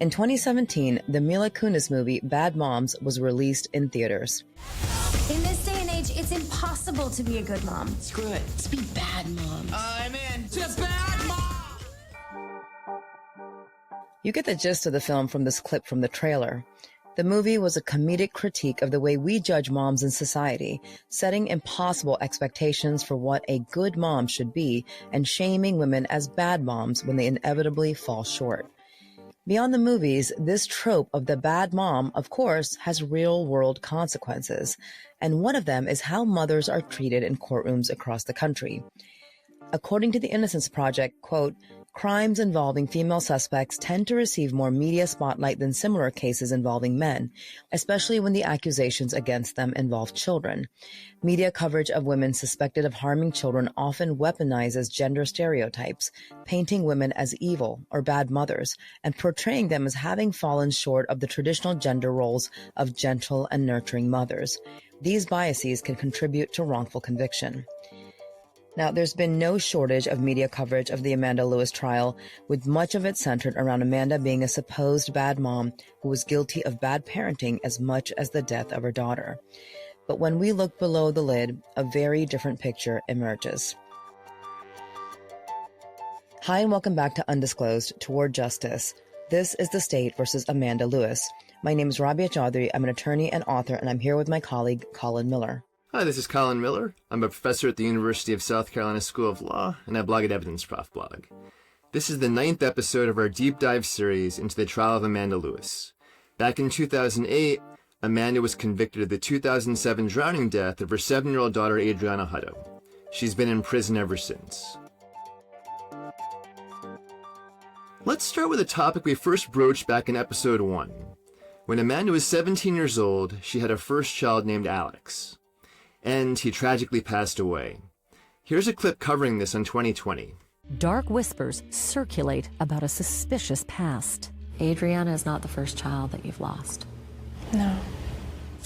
In 2017, the Mila Kunis movie Bad Moms was released in theaters. In this day and age, it's impossible to be a good mom. Screw it. Let's be bad moms. I'm in to Bad Mom! You get the gist of the film from this clip from the trailer. The movie was a comedic critique of the way we judge moms in society, setting impossible expectations for what a good mom should be and shaming women as bad moms when they inevitably fall short. Beyond the movies, this trope of the bad mom, of course, has real-world consequences, and one of them is how mothers are treated in courtrooms across the country. According to the Innocence Project, quote, crimes involving female suspects tend to receive more media spotlight than similar cases involving men, especially when the accusations against them involve children. Media coverage of women suspected of harming children often weaponizes gender stereotypes, painting women as evil or bad mothers, and portraying them as having fallen short of the traditional gender roles of gentle and nurturing mothers. These biases can contribute to wrongful conviction. Now, there's been no shortage of media coverage of the Amanda Lewis trial, with much of it centered around Amanda being a supposed bad mom who was guilty of bad parenting as much as the death of her daughter. But when we look below the lid, a very different picture emerges. Hi, and welcome back to Undisclosed, Toward Justice. This is The State versus Amanda Lewis. My name is Rabia Chaudhry. I'm an attorney and author, and I'm here with my colleague, Colin Miller. Hi, this is Colin Miller. I'm a professor at the University of South Carolina School of Law, and I blog at Evidence Prof blog. This is the 9th episode of our deep dive series into the trial of Amanda Lewis. Back in 2008, Amanda was convicted of the 2007 drowning death of her 7-year-old daughter, Adriana Hutto. She's been in prison ever since. Let's start with a topic we first broached back in episode 1. When Amanda was 17 years old, she had a first child named Alex. And he tragically passed away. Here's a clip covering this on 2020. Dark whispers circulate about a suspicious past. Adriana is not the first child that you've lost. No.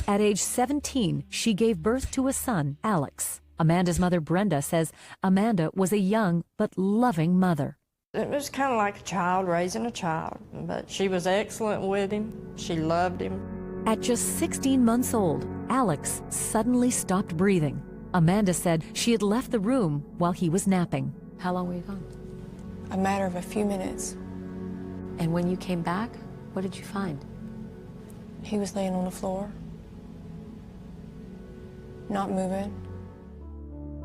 At age 17, she gave birth to a son, Alex. Amanda's mother, Brenda, says Amanda was a young but loving mother. It was kind of like a child raising a child, but she was excellent with him. She loved him. At just 16 months old, Alex suddenly stopped breathing. Amanda said she had left the room while he was napping. How long were you gone? A matter of a few minutes. And when you came back, what did you find? He was laying on the floor, not moving.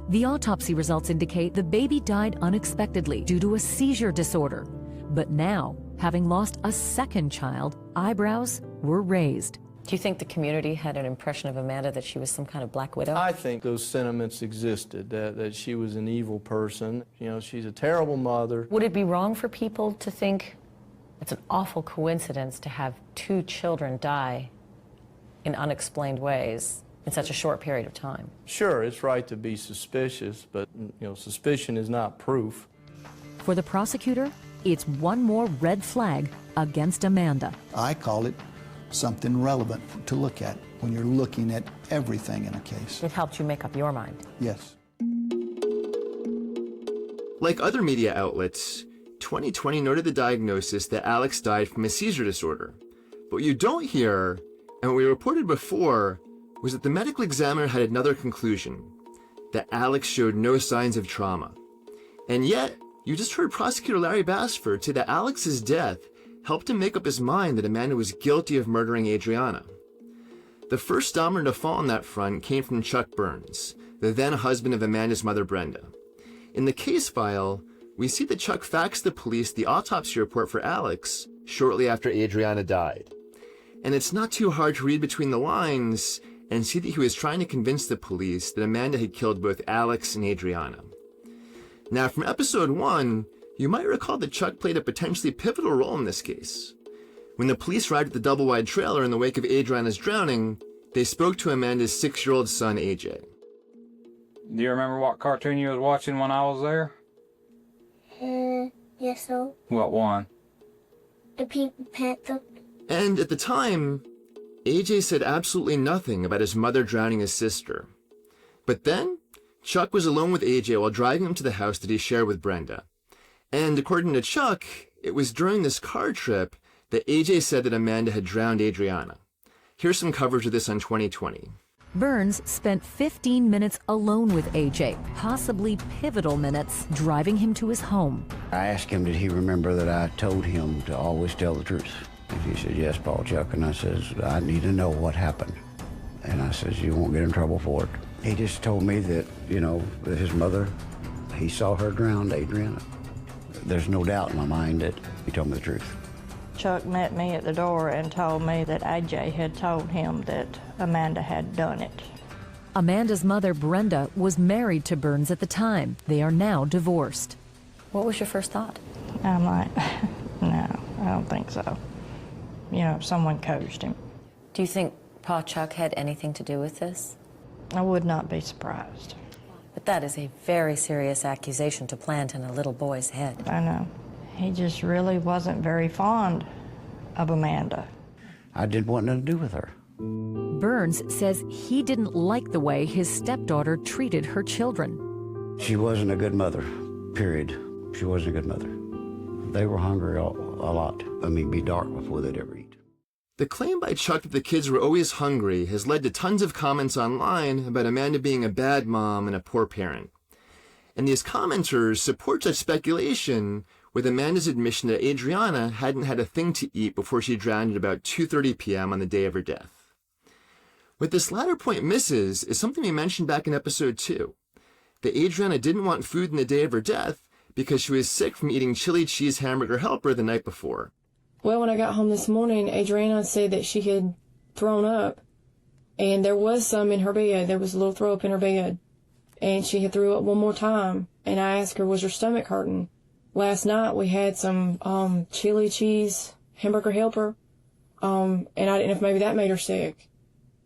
The autopsy results indicate the baby died unexpectedly due to a seizure disorder. But now, having lost a second child, eyebrows were raised. Do you think the community had an impression of Amanda that she was some kind of black widow? I think those sentiments existed, that she was an evil person. You know, she's a terrible mother. Would it be wrong for people to think it's an awful coincidence to have 2 children die in unexplained ways in such a short period of time? Sure, it's right to be suspicious, but, suspicion is not proof. For the prosecutor, it's one more red flag against Amanda. I call it something relevant to look at when you're looking at everything in a case. It helped you make up your mind. Yes. Like other media outlets, 2020 noted the diagnosis that Alex died from a seizure disorder. But what you don't hear, and what we reported before, was that the medical examiner had another conclusion, that Alex showed no signs of trauma. And yet, you just heard prosecutor Larry Bassford say that Alex's death helped him make up his mind that Amanda was guilty of murdering Adriana. The first domino to fall on that front came from Chuck Burns, the then husband of Amanda's mother, Brenda. In the case file, we see that Chuck faxed the police the autopsy report for Alex shortly after Adriana died. And it's not too hard to read between the lines and see that he was trying to convince the police that Amanda had killed both Alex and Adriana. Now, from episode 1, you might recall that Chuck played a potentially pivotal role in this case. When the police arrived at the double-wide trailer in the wake of Adriana's drowning, they spoke to Amanda's 6-year-old son, AJ. Do you remember what cartoon you was watching when I was there? Yes, so. What one? The Pink Panther. And at the time, AJ said absolutely nothing about his mother drowning his sister. But then, Chuck was alone with AJ while driving him to the house that he shared with Brenda. And according to Chuck, it was during this car trip that AJ said that Amanda had drowned Adriana. Here's some coverage of this on 2020. Burns spent 15 minutes alone with AJ, possibly pivotal minutes, driving him to his home. I asked him, did he remember that I told him to always tell the truth? And he said, yes, Paul Chuck. And I says, I need to know what happened. And I says, you won't get in trouble for it. He just told me that, you know, that his mother, he saw her drown, Adriana. There's no doubt in my mind that he told me the truth. Chuck met me at the door and told me that AJ had told him that Amanda had done it. Amanda's mother, Brenda, was married to Burns at the time. They are now divorced. What was your first thought? I'm like, no, I don't think so. You know, someone coached him. Do you think Pa Chuck had anything to do with this? I would not be surprised. But that is a very serious accusation to plant in a little boy's head. I know. He just really wasn't very fond of Amanda. I didn't want nothing to do with her. Burns says he didn't like the way his stepdaughter treated her children. She wasn't a good mother, period. She wasn't a good mother. They were hungry a lot. I mean, be dark before they'd ever eat. The claim by Chuck that the kids were always hungry has led to tons of comments online about Amanda being a bad mom and a poor parent. And these commenters support such speculation with Amanda's admission that Adriana hadn't had a thing to eat before she drowned at about 2:30 p.m. on the day of her death. What this latter point misses is something we mentioned back in episode 2, that Adriana didn't want food in the day of her death because she was sick from eating chili cheese hamburger helper the night before. Well, when I got home this morning, Adriana said that she had thrown up, and there was some in her bed. There was a little throw up in her bed, and she had threw up one more time, and I asked her, was her stomach hurting? Last night we had some chili cheese hamburger helper, and I didn't know if maybe that made her sick.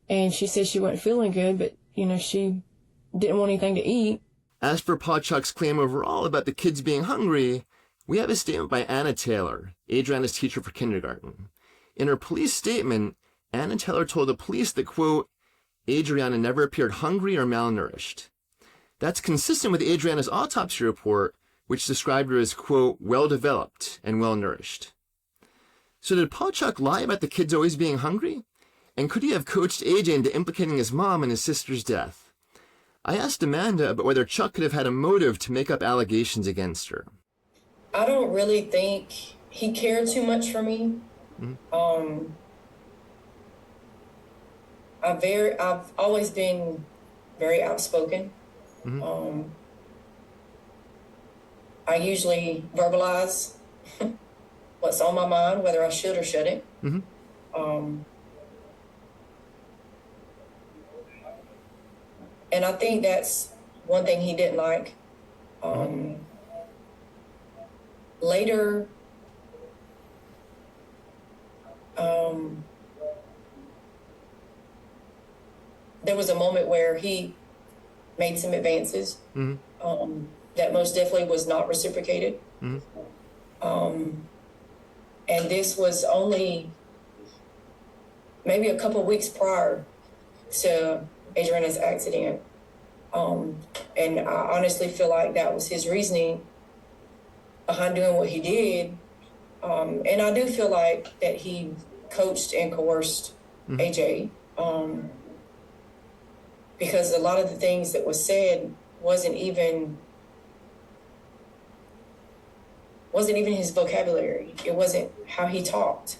And she said she wasn't feeling good, but, you know, she didn't want anything to eat. As for Pa Chuck's claim overall about the kids being hungry, we have a statement by Anna Taylor, Adriana's teacher for kindergarten. In her police statement, Anna Taylor told the police that, quote, Adriana never appeared hungry or malnourished. That's consistent with Adriana's autopsy report, which described her as, quote, well-developed and well-nourished. So did Pa Chuck lie about the kids always being hungry? And could he have coached AJ into implicating his mom in his sister's death? I asked Amanda about whether Chuck could have had a motive to make up allegations against her. I don't really think he cared too much for me. Mm-hmm. I've always been very outspoken. Mm-hmm. I usually verbalize what's on my mind, whether I should or shouldn't. Mm-hmm. And I think that's one thing he didn't like. Later, there was a moment where he made some advances. Mm-hmm. That most definitely was not reciprocated. Mm-hmm. And this was only maybe a couple of weeks prior to Adriana's accident. And I honestly feel like that was his reasoning behind doing what he did. And I do feel like that he coached and coerced mm-hmm. AJ, because a lot of the things that was said wasn't even his vocabulary. It wasn't how he talked.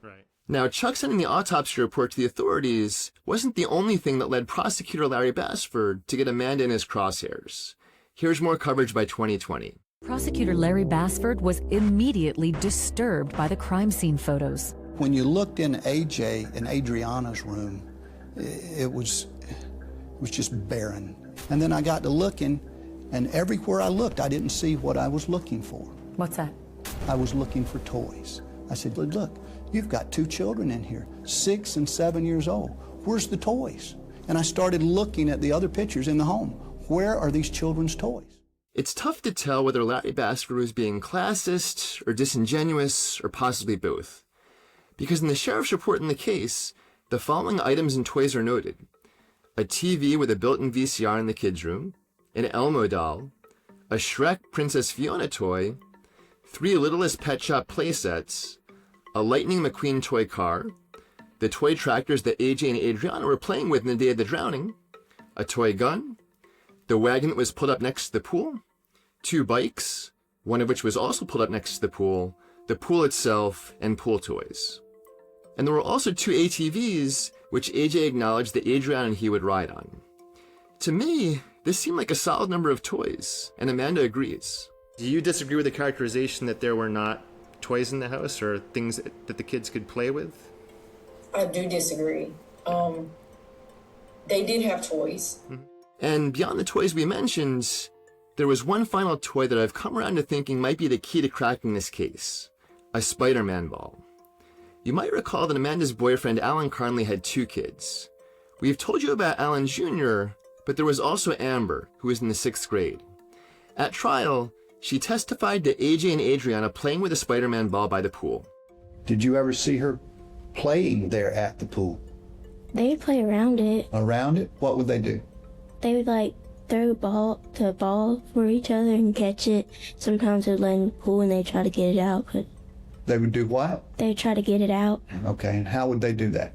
Right. Now, Chuck sending the autopsy report to the authorities wasn't the only thing that led prosecutor Larry Bassford to get Amanda in his crosshairs. Here's more coverage by 2020. Prosecutor Larry Bassford was immediately disturbed by the crime scene photos. When you looked in AJ and Adriana's room, it was just barren. And then I got to looking, and everywhere I looked, I didn't see what I was looking for. What's that? I was looking for toys. I said, look, you've got 2 children in here, 6 and 7 years old. Where's the toys? And I started looking at the other pictures in the home. Where are these children's toys? It's tough to tell whether Larry Bassford was being classist or disingenuous or possibly both. Because in the sheriff's report in the case, the following items and toys are noted: a TV with a built-in VCR in the kids' room, an Elmo doll, a Shrek Princess Fiona toy, 3 Littlest Pet Shop playsets, a Lightning McQueen toy car, the toy tractors that AJ and Adriana were playing with in the day of the drowning, a toy gun, the wagon that was pulled up next to the pool, 2 bikes, one of which was also pulled up next to the pool itself, and pool toys. And there were also 2 ATVs, which AJ acknowledged that Adriana and he would ride on. To me, this seemed like a solid number of toys, and Amanda agrees. Do you disagree with the characterization that there were not toys in the house or things that the kids could play with? I do disagree. They did have toys. And beyond the toys we mentioned, there was one final toy that I've come around to thinking might be the key to cracking this case: a Spider-Man ball. You might recall that Amanda's boyfriend Alan Carnley had 2 kids. We've told you about Alan Jr., but there was also Amber, who was in the 6th grade. At trial, she testified to AJ and Adriana playing with a Spider-Man ball by the pool. Did you ever see her playing there at the pool? They would play around it. Around it? What would they do? They would like throw the ball for each other and catch it. Sometimes they would land in the pool and they'd try to get it out, but They would do what? they would try to get it out. Okay, and how would they do that?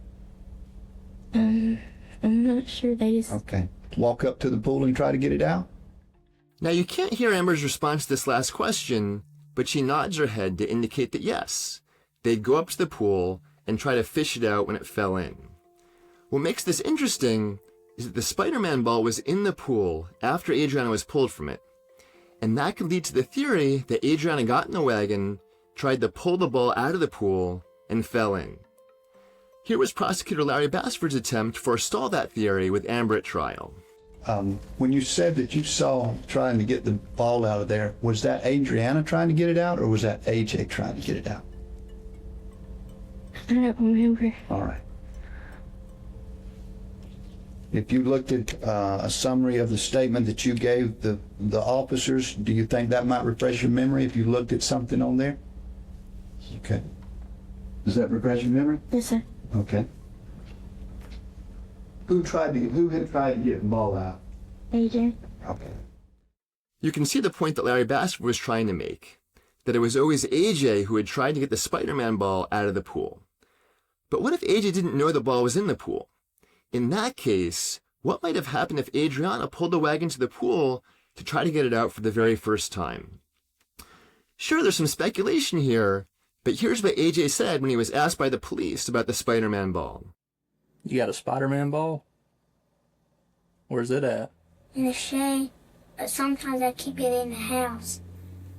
I'm not sure. They just Okay. Walk up to the pool and try to get it out? Now you can't hear Amber's response to this last question, but she nods her head to indicate that yes, they'd go up to the pool and try to fish it out when it fell in. What makes this interesting is that the Spider-Man ball was in the pool after Adriana was pulled from it. And that could lead to the theory that Adriana got in the wagon, tried to pull the ball out of the pool, and fell in. Here was prosecutor Larry Bassford's attempt to forestall that theory with Amber at trial. When you said that you saw trying to get the ball out of there, was that Adriana trying to get it out, or was that AJ trying to get it out? I don't remember. All right. If you looked at a summary of the statement that you gave the officers, do you think that might refresh your memory if you looked at something on there? Okay. Does that refresh your memory? Yes, sir. Okay. Who had tried to get the ball out? AJ. Okay. You can see the point that Larry Bassford was trying to make, that it was always AJ who had tried to get the Spider-Man ball out of the pool. But what if AJ didn't know the ball was in the pool? In that case, what might have happened if Adriana pulled the wagon to the pool to try to get it out for the very first time? Sure, there's some speculation here, but here's what AJ said when he was asked by the police about the Spider-Man ball. You got a Spider-Man ball? Where's it at? In the shade, but sometimes I keep it in the house.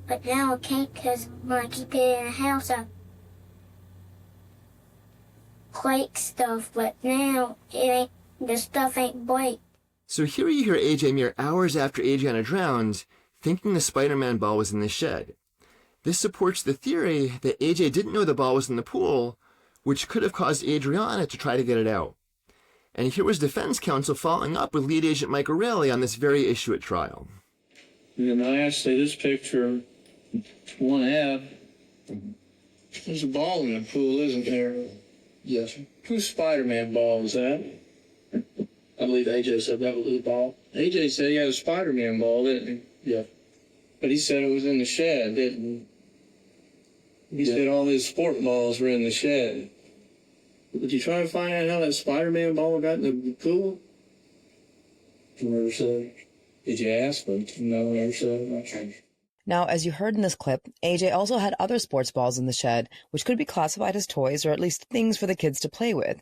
But now I can't because when I keep it in the house, I break stuff. But now the stuff ain't break. So here you hear AJ mere hours after Adriana drowned, thinking the Spider-Man ball was in the shed. This supports the theory that AJ didn't know the ball was in the pool, which could have caused Adriana to try to get it out. And here was defense counsel following up with lead agent Mike O'Reilly on this very issue at trial. And I actually, this picture, 1F, there's a ball in the pool, isn't there? Yes. Whose Spider-Man ball is that? I believe AJ said that was his ball. AJ said he had a Spider-Man ball, didn't he? Yeah. But he said it was in the shed, didn't he? He said all his sport balls were in the shed. Did you try to find out how that Spider-Man ball got in the pool? Never said. Did you ask him? No, never said. Now, as you heard in this clip, AJ also had other sports balls in the shed, which could be classified as toys or at least things for the kids to play with.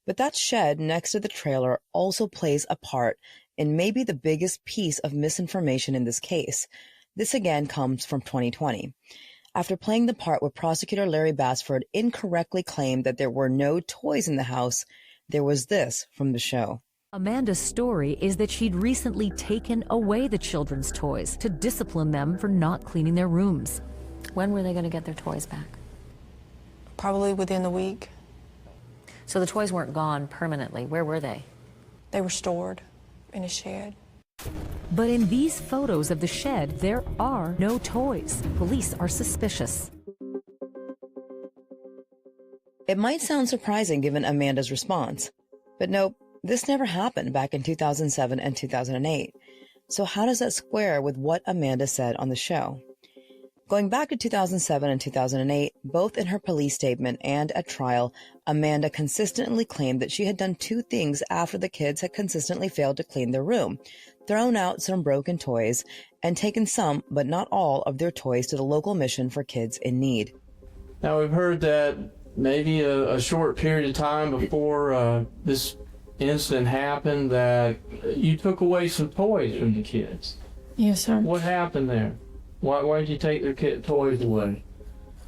But that shed next to the trailer also plays a part in maybe the biggest piece of misinformation in this case. This again comes from 2020. After playing the part where prosecutor Larry Bassford incorrectly claimed that there were no toys in the house, there was this from the show. Amanda's story is that she'd recently taken away the children's toys to discipline them for not cleaning their rooms. When were they going to get their toys back? Probably within the week. So the toys weren't gone permanently. Where were they? They were stored in a shed. But in these photos of the shed, there are no toys. Police are suspicious. It might sound surprising given Amanda's response, but nope, this never happened back in 2007 and 2008. So how does that square with what Amanda said on the show? Going back to 2007 and 2008, both in her police statement and at trial, Amanda consistently claimed that she had done two things after the kids had consistently failed to clean their room: thrown out some broken toys and taken some, but not all, of their toys to the local mission for kids in need. Now, we've heard that maybe a short period of time before this incident happened that you took away some toys from the kids. Yes, sir. What happened there? Why did you take their toys away?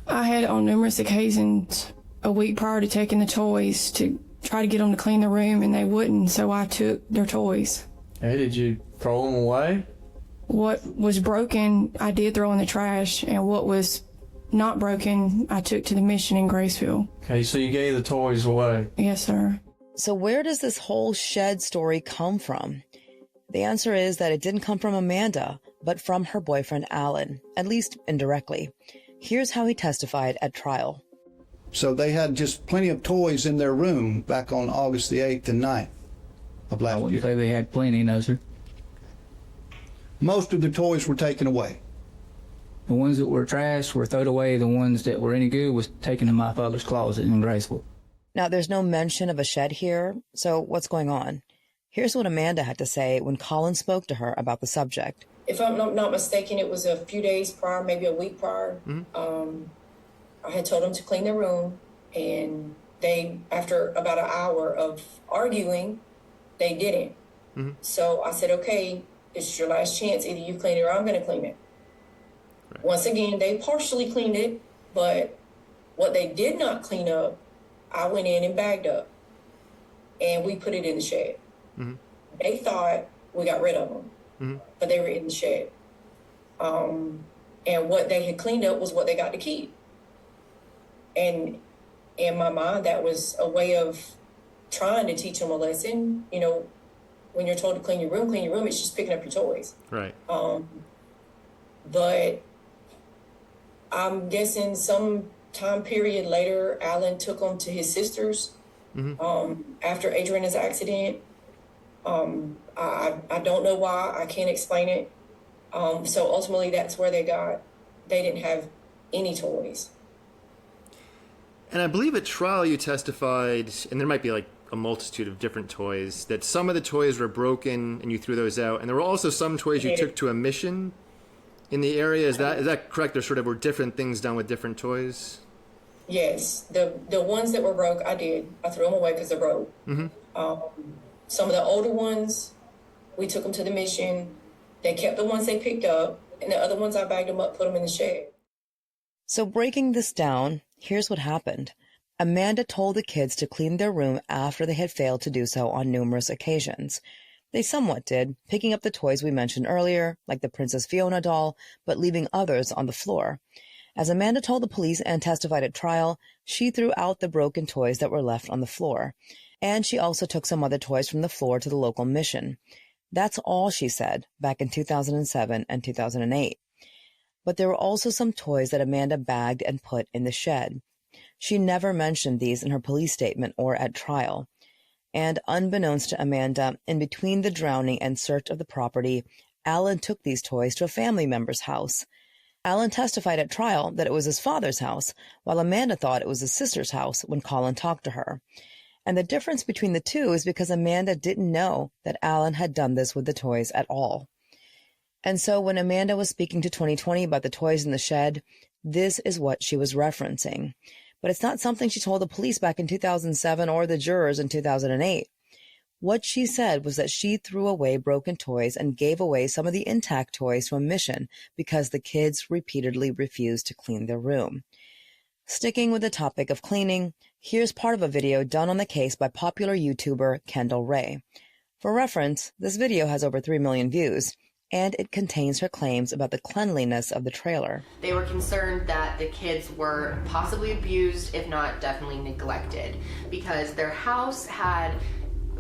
I had on numerous occasions a week prior to taking the toys to try to get them to clean the room, and they wouldn't, so I took their toys. Hey, did you throw them away? What was broken, I did throw in the trash, and what was not broken, I took to the mission in Graceville. Okay, so you gave the toys away. Yes, sir. So where does this whole shed story come from? The answer is that it didn't come from Amanda, but from her boyfriend, Alan, at least indirectly. Here's how he testified at trial. So they had just plenty of toys in their room back on August the 8th and 9th of last year. I wouldn't say they had plenty, no, sir. Most of the toys were taken away. The ones that were trash were thrown away. The ones that were any good was taken in my father's closet in Graceville. Now, there's no mention of a shed here, so what's going on? Here's what Amanda had to say when Colin spoke to her about the subject. If I'm not mistaken, it was a few days prior, maybe a week prior. I had told them to clean their room, and they, after about an hour of arguing, they didn't. So I said, okay, this is your last chance. Either you clean it or I'm going to clean it. Right. Once again, they partially cleaned it, but what they did not clean up, I went in and bagged up, and we put it in the shed. They thought we got rid of them, but they were in the shed. And what they had cleaned up was what they got to keep. And in my mind, that was a way of trying to teach them a lesson. You know, when you're told to clean your room, it's just picking up your toys. Right. But I'm guessing some time period later, Alan took them to his sister's after Adriana's accident. I don't know why. I can't explain it. So ultimately, that's where they didn't have any toys. And I believe at trial you testified, and there might be like a multitude of different toys, that some of the toys were broken and you threw those out. And there were also some toys you took to a mission in the area. Is that correct? There sort of were different things done with different toys? Yes. The ones that were broke, I did. I threw them away because they're broke. Some of the older ones, we took them to the mission. They kept the ones they picked up, and the other ones I bagged them up, put them in the shed. So breaking this down, here's what happened. Amanda told the kids to clean their room after they had failed to do so on numerous occasions. They somewhat did, picking up the toys we mentioned earlier, like the Princess Fiona doll, but leaving others on the floor. As Amanda told the police and testified at trial, she threw out the broken toys that were left on the floor. And she also took some other toys from the floor to the local mission. That's all she said back in 2007 and 2008. But there were also some toys that Amanda bagged and put in the shed. She never mentioned these in her police statement or at trial. And unbeknownst to Amanda, in between the drowning and search of the property, Alan took these toys to a family member's house. Alan testified at trial that it was his father's house, while Amanda thought it was his sister's house when Colin talked to her. And the difference between the two is because Amanda didn't know that Alan had done this with the toys at all. And so when Amanda was speaking to 2020 about the toys in the shed, this is what she was referencing. But it's not something she told the police back in 2007 or the jurors in 2008. What she said was that she threw away broken toys and gave away some of the intact toys to a mission because the kids repeatedly refused to clean their room. Sticking with the topic of cleaning, here's part of a video done on the case by popular YouTuber Kendall Ray. For reference, this video has over 3 million views, and it contains her claims about the cleanliness of the trailer. They were concerned that the kids were possibly abused, if not definitely neglected, because their house had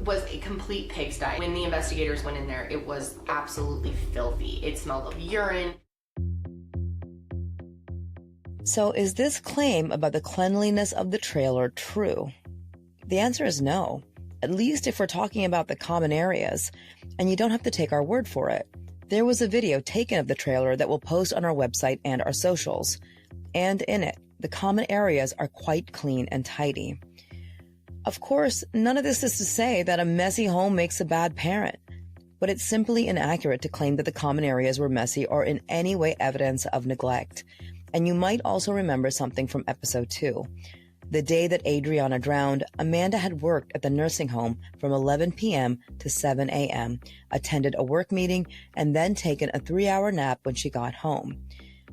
was a complete pigsty. When the investigators went in there, it was absolutely filthy. It smelled of urine. So is this claim about the cleanliness of the trailer true? The answer is no, at least if we're talking about the common areas, and you don't have to take our word for it. There was a video taken of the trailer that we'll post on our website and our socials. And in it, the common areas are quite clean and tidy. Of course, none of this is to say that a messy home makes a bad parent, but it's simply inaccurate to claim that the common areas were messy or in any way evidence of neglect. And you might also remember something from episode 2. The day that Adriana drowned, Amanda had worked at the nursing home from 11 p.m. to 7 a.m., attended a work meeting, and then taken a 3-hour nap when she got home.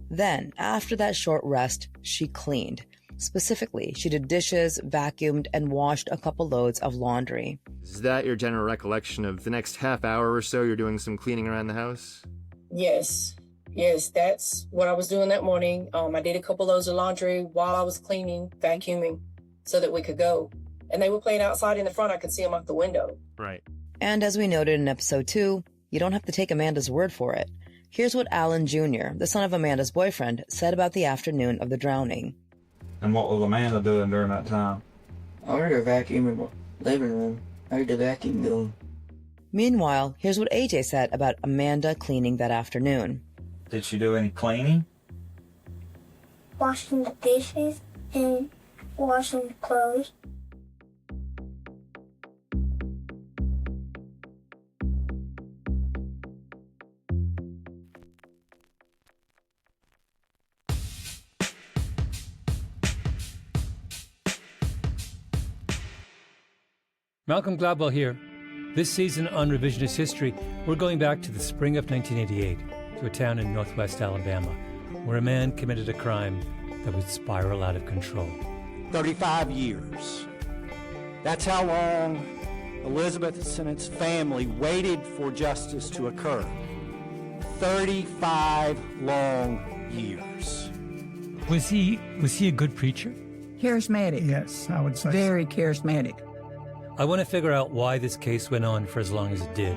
Then, after that short rest, she cleaned. Specifically, she did dishes, vacuumed, and washed a couple loads of laundry. Is that your general recollection of the next half hour or so you're doing some cleaning around the house? Yes. Yes, that's what I was doing that morning. I did a couple loads of laundry while I was cleaning, vacuuming, so that we could go. And they were playing outside in the front. I could see them out the window. Right. And as we noted in episode 2, you don't have to take Amanda's word for it. Here's what Alan Jr., the son of Amanda's boyfriend, said about the afternoon of the drowning. And what was Amanda doing during that time? I heard her vacuuming the living room. I heard the vacuum going. Meanwhile, here's what AJ said about Amanda cleaning that afternoon. Did she do any cleaning? Washing the dishes and washing the clothes. Malcolm Gladwell here. This season on Revisionist History, we're going back to the spring of 1988, to a town in northwest Alabama, where a man committed a crime that would spiral out of control. 35 years. That's how long Elizabeth and Sennett's family waited for justice to occur. 35 long years. Was he a good preacher? Charismatic. Yes, I would say very charismatic. I want to figure out why this case went on for as long as it did,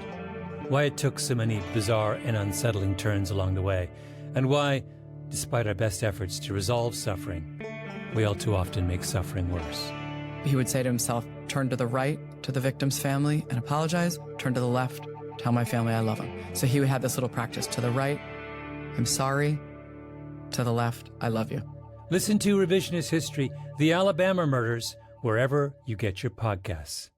why it took so many bizarre and unsettling turns along the way, and why, despite our best efforts to resolve suffering, we all too often make suffering worse. He would say to himself, turn to the right to the victim's family and apologize, turn to the left, tell my family I love them. So he would have this little practice. To the right, I'm sorry. To the left, I love you. Listen to Revisionist History, The Alabama Murders, wherever you get your podcasts.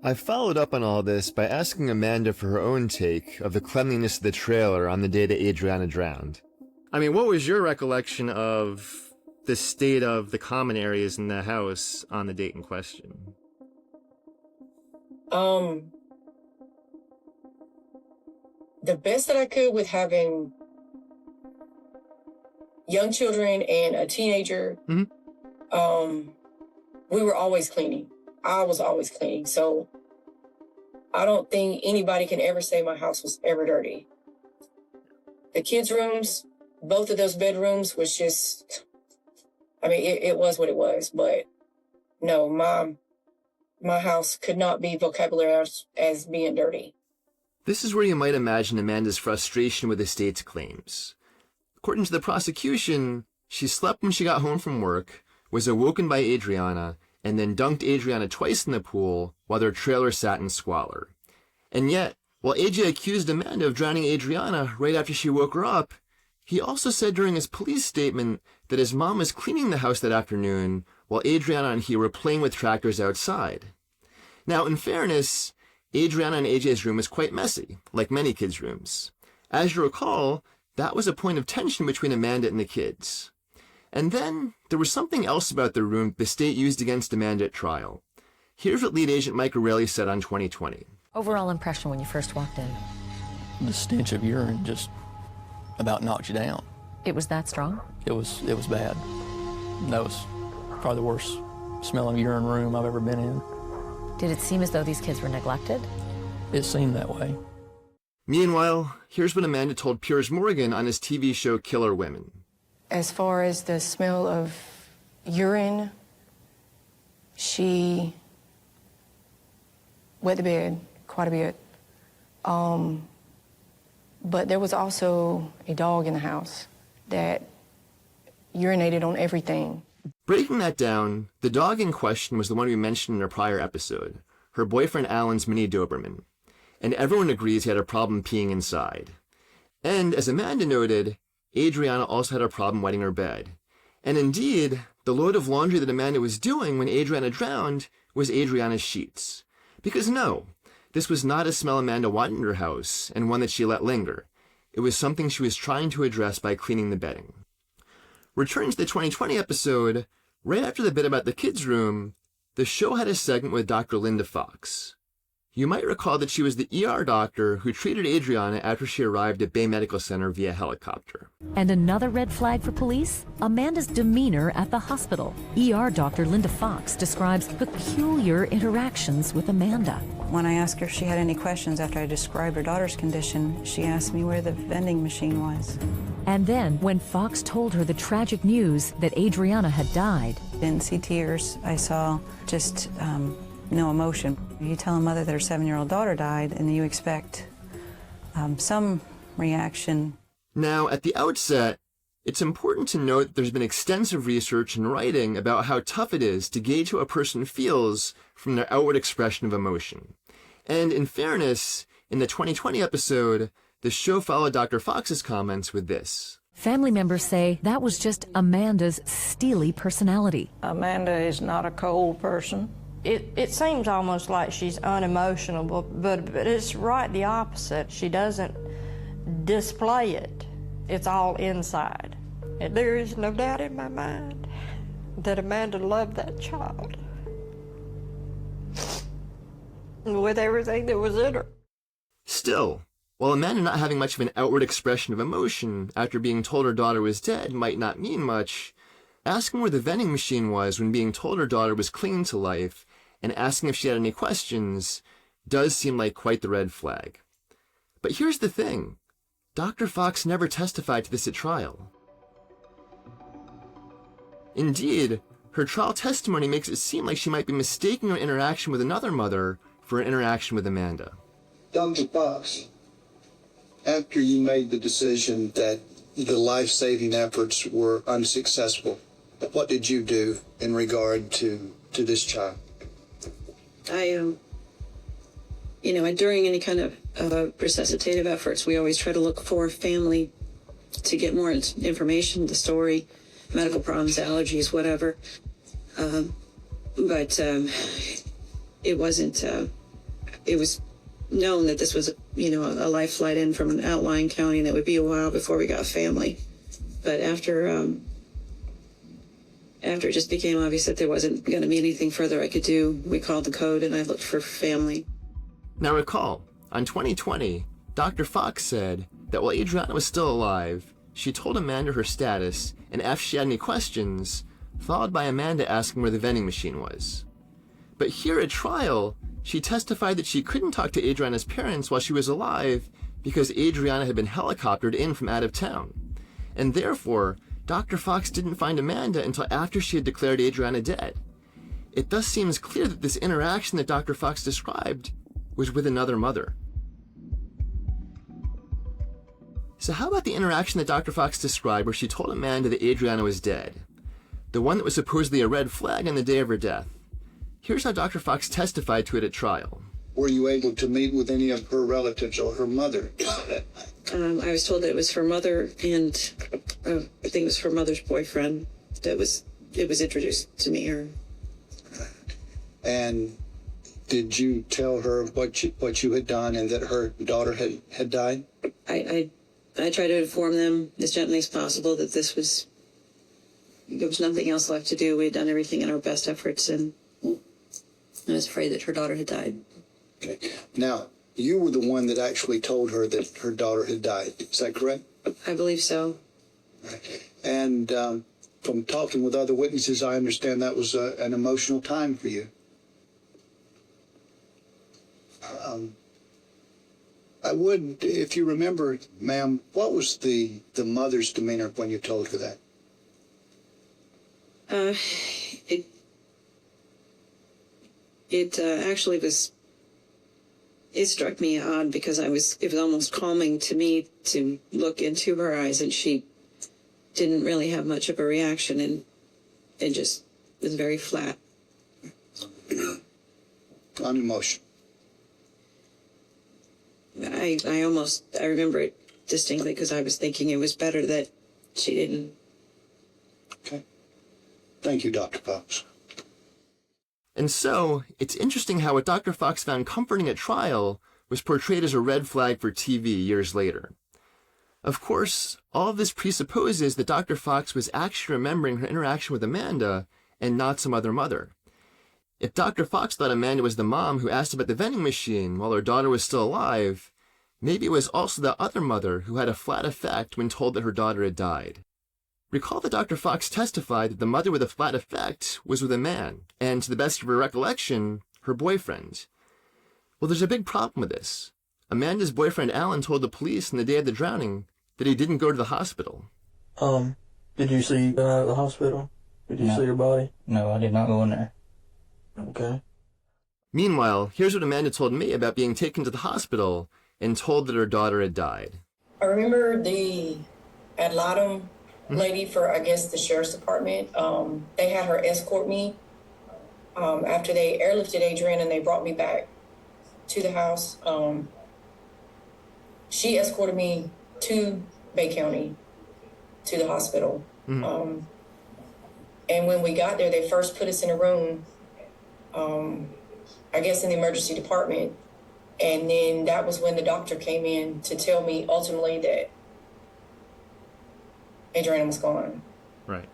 I followed up on all this by asking Amanda for her own take of the cleanliness of the trailer on the day that Adriana drowned. I mean, what was your recollection of the state of the common areas in the house on the date in question? The best that I could with having young children and a teenager, we were always cleaning. I was always cleaning. So I don't think anybody can ever say my house was ever dirty. The kids' rooms, both of those bedrooms was just, I mean, it was what it was. But no, my house could not be vocabulary as being dirty. This is where you might imagine Amanda's frustration with the state's claims. According to the prosecution, she slept when she got home from work, was awoken by Adriana, and then dunked Adriana twice in the pool while their trailer sat in squalor. And yet, while AJ accused Amanda of drowning Adriana right after she woke her up, he also said during his police statement that his mom was cleaning the house that afternoon while Adriana and he were playing with tractors outside. Now, in fairness, Adriana and AJ's room was quite messy, like many kids' rooms. As you recall, that was a point of tension between Amanda and the kids. And then there was something else about the room the state used against Amanda at trial. Here's what lead agent Mike O'Reilly said on 2020. Overall impression when you first walked in? The stench of urine just about knocked you down. It was that strong? It was bad. That was probably the worst smelling urine room I've ever been in. Did it seem as though these kids were neglected? It seemed that way. Meanwhile, here's what Amanda told Piers Morgan on his TV show Killer Women. As far as the smell of urine, she wet the bed quite a bit. But there was also a dog in the house that urinated on everything. Breaking that down, the dog in question was the one we mentioned in a prior episode, her boyfriend Alan's Mini Doberman. And everyone agrees he had a problem peeing inside. And as Amanda noted, Adriana also had a problem wetting her bed. And indeed, the load of laundry that Amanda was doing when Adriana drowned was Adriana's sheets. Because no, this was not a smell Amanda wanted in her house, and one that she let linger. It was something she was trying to address by cleaning the bedding. Returning to the 2020 episode, right after the bit about the kids' room, the show had a segment with Dr. Linda Fox. You might recall that she was the ER doctor who treated Adriana after she arrived at Bay Medical Center via helicopter. And another red flag for police? Amanda's demeanor at the hospital. ER doctor Linda Fox describes peculiar interactions with Amanda. When I asked her if she had any questions after I described her daughter's condition, she asked me where the vending machine was. And then, when Fox told her the tragic news that Adriana had died. Didn't see tears. I saw just no emotion. You tell a mother that her 7-year-old daughter died, and you expect some reaction. Now, at the outset, it's important to note that there's been extensive research and writing about how tough it is to gauge how a person feels from their outward expression of emotion. And in fairness, in the 2020 episode, the show followed Dr. Fox's comments with this. Family members say that was just Amanda's steely personality. Amanda is not a cold person. It seems almost like she's unemotional, but it's right the opposite. She doesn't display it. It's all inside. And there is no doubt in my mind that Amanda loved that child with everything that was in her. Still, while Amanda not having much of an outward expression of emotion after being told her daughter was dead might not mean much, asking where the vending machine was when being told her daughter was clinging to life and asking if she had any questions does seem like quite the red flag. But here's the thing. Dr. Fox never testified to this at trial. Indeed, her trial testimony makes it seem like she might be mistaking her interaction with another mother for an interaction with Amanda. Dr. Fox, after you made the decision that the life-saving efforts were unsuccessful, what did you do in regard to this child? During any kind of resuscitative efforts, we always try to look for family to get more information, the story, medical problems, allergies, whatever. But it wasn't, it was known that this was, a life flight in from an outlying county, and it would be a while before we got family. But after it just became obvious that there wasn't going to be anything further I could do, we called the code and I looked for family. Now recall, on 2020, Dr. Fox said that while Adriana was still alive, she told Amanda her status and asked if she had any questions, followed by Amanda asking where the vending machine was. But here at trial, she testified that she couldn't talk to Adriana's parents while she was alive because Adriana had been helicoptered in from out of town. And therefore, Dr. Fox didn't find Amanda until after she had declared Adriana dead. It thus seems clear that this interaction that Dr. Fox described was with another mother. So how about the interaction that Dr. Fox described where she told Amanda that Adriana was dead? The one that was supposedly a red flag on the day of her death. Here's how Dr. Fox testified to it at trial. Were you able to meet with any of her relatives or her mother? I was told that it was her mother and I think it was her mother's boyfriend it was introduced to me. And did you tell her what you had done and that her daughter had died? I tried to inform them as gently as possible that there was nothing else left to do. We had done everything in our best efforts, and I was afraid that her daughter had died. Okay. Now, you were the one that actually told her that her daughter had died. Is that correct? I believe so. Right. And from talking with other witnesses, I understand that was an emotional time for you. I would, if you remember, ma'am, what was the mother's demeanor when you told her that? It actually was, it struck me odd because it was almost calming to me to look into her eyes, and she didn't really have much of a reaction, and it just was very flat. On emotion. I remember it distinctly because I was thinking it was better that she didn't. Okay. Thank you, Dr. Fox. And so, it's interesting how what Dr. Fox found comforting at trial was portrayed as a red flag for TV years later. Of course, all of this presupposes that Dr. Fox was actually remembering her interaction with Amanda and not some other mother. If Dr. Fox thought Amanda was the mom who asked about the vending machine while her daughter was still alive, maybe it was also the other mother who had a flat effect when told that her daughter had died. Recall that Dr. Fox testified that the mother with a flat effect was with a man, and to the best of her recollection, her boyfriend. Well, there's a big problem with this. Amanda's boyfriend Alan told the police on the day of the drowning that he didn't go to the hospital. Did you see her out of the hospital? Did you see her body? No, I did not go in there. Okay. Meanwhile, here's what Amanda told me about being taken to the hospital and told that her daughter had died. I remember the ad litem lady for, I guess, the sheriff's department. They had her escort me after they airlifted Adriana and they brought me back to the house. She escorted me to Bay County, to the hospital. And when we got there, they first put us in a room, I guess in the emergency department. And then that was when the doctor came in to tell me ultimately that Adriana was gone. Right.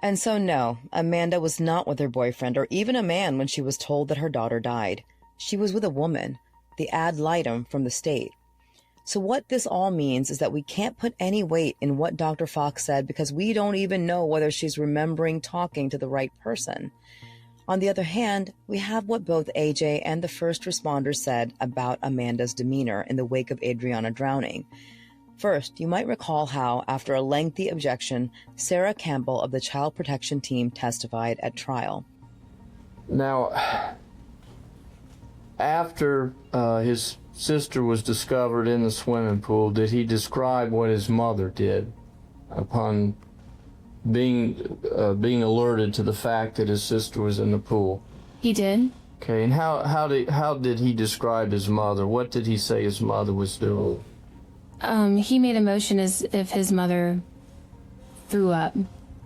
And so no, Amanda was not with her boyfriend or even a man when she was told that her daughter died. She was with a woman, the ad litem from the state. So what this all means is that we can't put any weight in what Dr. Fox said because we don't even know whether she's remembering talking to the right person. On the other hand, we have what both AJ and the first responders said about Amanda's demeanor in the wake of Adriana drowning. First, you might recall how, after a lengthy objection, Sarah Campbell of the Child Protection Team testified at trial. Now, after his sister was discovered in the swimming pool, did he describe what his mother did upon being alerted to the fact that his sister was in the pool? He did. Okay, and how did he describe his mother? What did he say his mother was doing? He made a motion as if his mother threw up.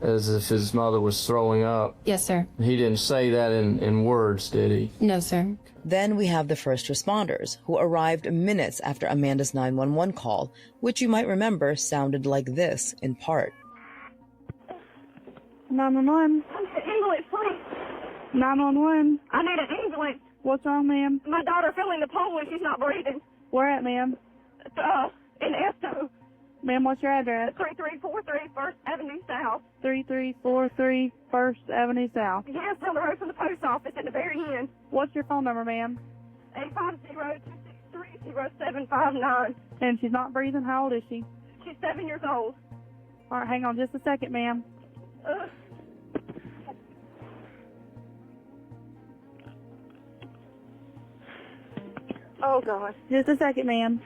As if his mother was throwing up? Yes, sir. He didn't say that in words, did he? No, sir. Then we have the first responders, who arrived minutes after Amanda's 911 call, which you might remember sounded like this in part. 911. I need an ambulance, please. 911. I need an ambulance. What's wrong, ma'am? My daughter fell in the pool and she's not breathing. Where at, ma'am? In Esto. Ma'am, what's your address? 3343 First Avenue South. 3343 First Avenue South. Yes, down the road from the post office at the very end. What's your phone number, ma'am? 850-263-0759. And she's not breathing. How old is she? She's 7 years old. All right, hang on just a second, ma'am. Oh, God. Just a second, ma'am.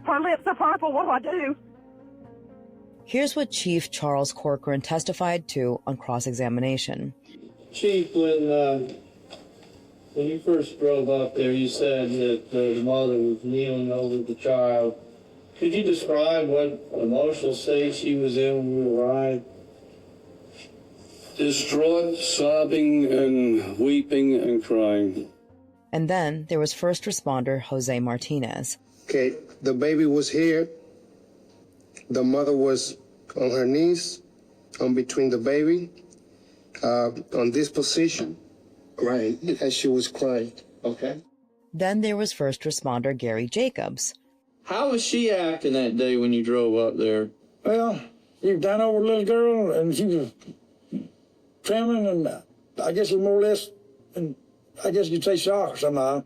Her lips are purple. What do I do? Here's what Chief Charles Corcoran testified to on cross-examination. Chief, when you first drove up there, you said that the mother was kneeling over the child. Could you describe what emotional state she was in when you arrived? Distraught, sobbing, and weeping and crying. And then there was first responder Jose Martinez. Okay, the baby was here. The mother was on her knees, between the baby, on this position, right, as she was crying, okay? Then there was first responder Gary Jacobs. How was she acting that day when you drove up there? Well, you down over the little girl, and she was trembling, and I guess it was more or less, and I guess you'd say shock somehow.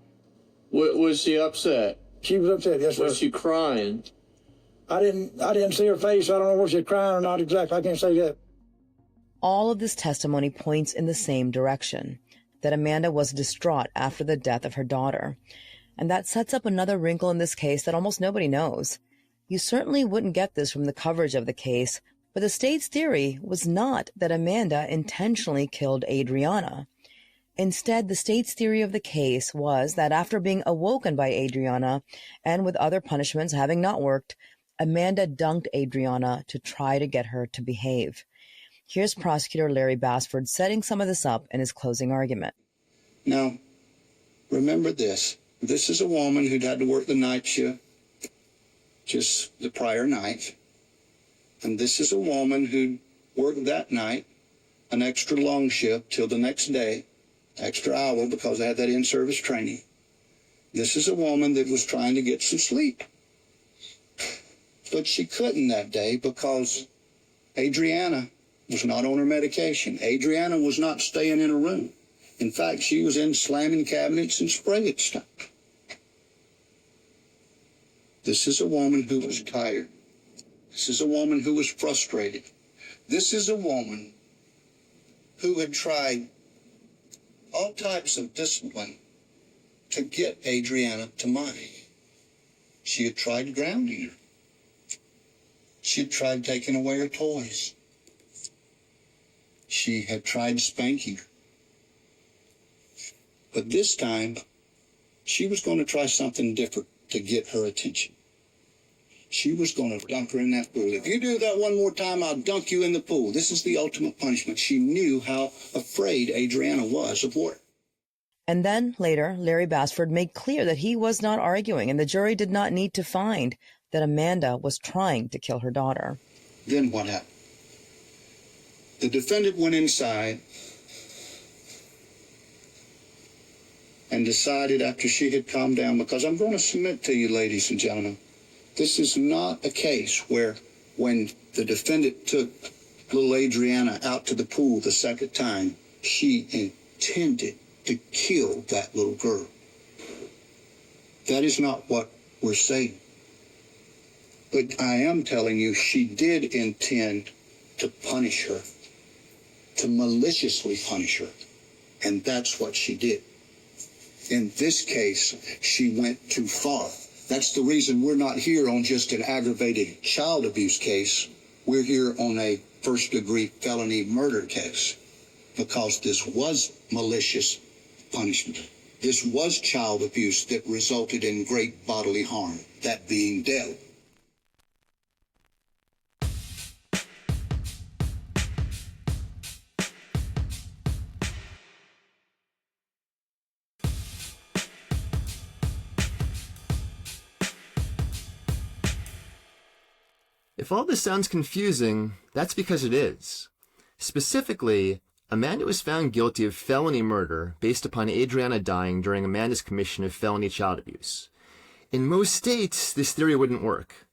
Was she upset? She was upset, yes, sir. Was she crying? I didn't see her face. I don't know if she was crying or not exactly. I can't say that. All of this testimony points in the same direction, that Amanda was distraught after the death of her daughter. And that sets up another wrinkle in this case that almost nobody knows. You certainly wouldn't get this from the coverage of the case, but the state's theory was not that Amanda intentionally killed Adriana. Instead, the state's theory of the case was that after being awoken by Adriana, and with other punishments having not worked, Amanda dunked Adriana to try to get her to behave. Here's prosecutor Larry Bassford setting some of this up in his closing argument. Now, remember this. This is a woman who'd had to work the night shift just the prior night. And this is a woman who worked that night an extra long shift till the next day, extra hour because I had that in-service training. This is a woman that was trying to get some sleep. But she couldn't that day because Adriana was not on her medication. Adriana was not staying in her room. In fact, she was in slamming cabinets and spraying stuff. This is a woman who was tired. This is a woman who was frustrated. This is a woman who had tried all types of discipline to get Adriana to mind. She had tried grounding her. She had tried taking away her toys. She had tried spanking her. But this time, she was going to try something different to get her attention. She was going to dunk her in that pool. If you do that one more time, I'll dunk you in the pool. This is the ultimate punishment. She knew how afraid Adriana was of water. And then, later, Larry Bassford made clear that he was not arguing, and the jury did not need to find that Amanda was trying to kill her daughter. Then what happened? The defendant went inside and decided after she had calmed down, because I'm going to submit to you, ladies and gentlemen, this is not a case where when the defendant took little Adriana out to the pool the second time, she intended to kill that little girl. That is not what we're saying. But I am telling you, she did intend to punish her, to maliciously punish her. And that's what she did. In this case, she went too far. That's the reason we're not here on just an aggravated child abuse case. We're here on a first-degree felony murder case, because this was malicious punishment. This was child abuse that resulted in great bodily harm, that being death. If all this sounds confusing, that's because it is. Specifically, Amanda was found guilty of felony murder based upon Adriana dying during Amanda's commission of felony child abuse. In most states, this theory wouldn't work.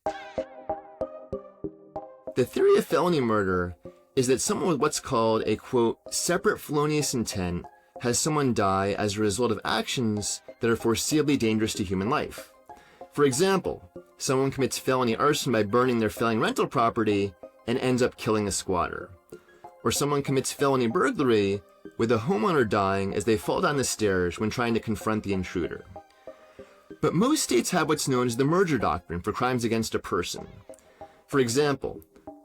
The theory of felony murder is that someone with what's called a, quote, separate felonious intent has someone die as a result of actions that are foreseeably dangerous to human life. For example, someone commits felony arson by burning their failing rental property and ends up killing a squatter. Or someone commits felony burglary with a homeowner dying as they fall down the stairs when trying to confront the intruder. But most states have what's known as the merger doctrine for crimes against a person. For example,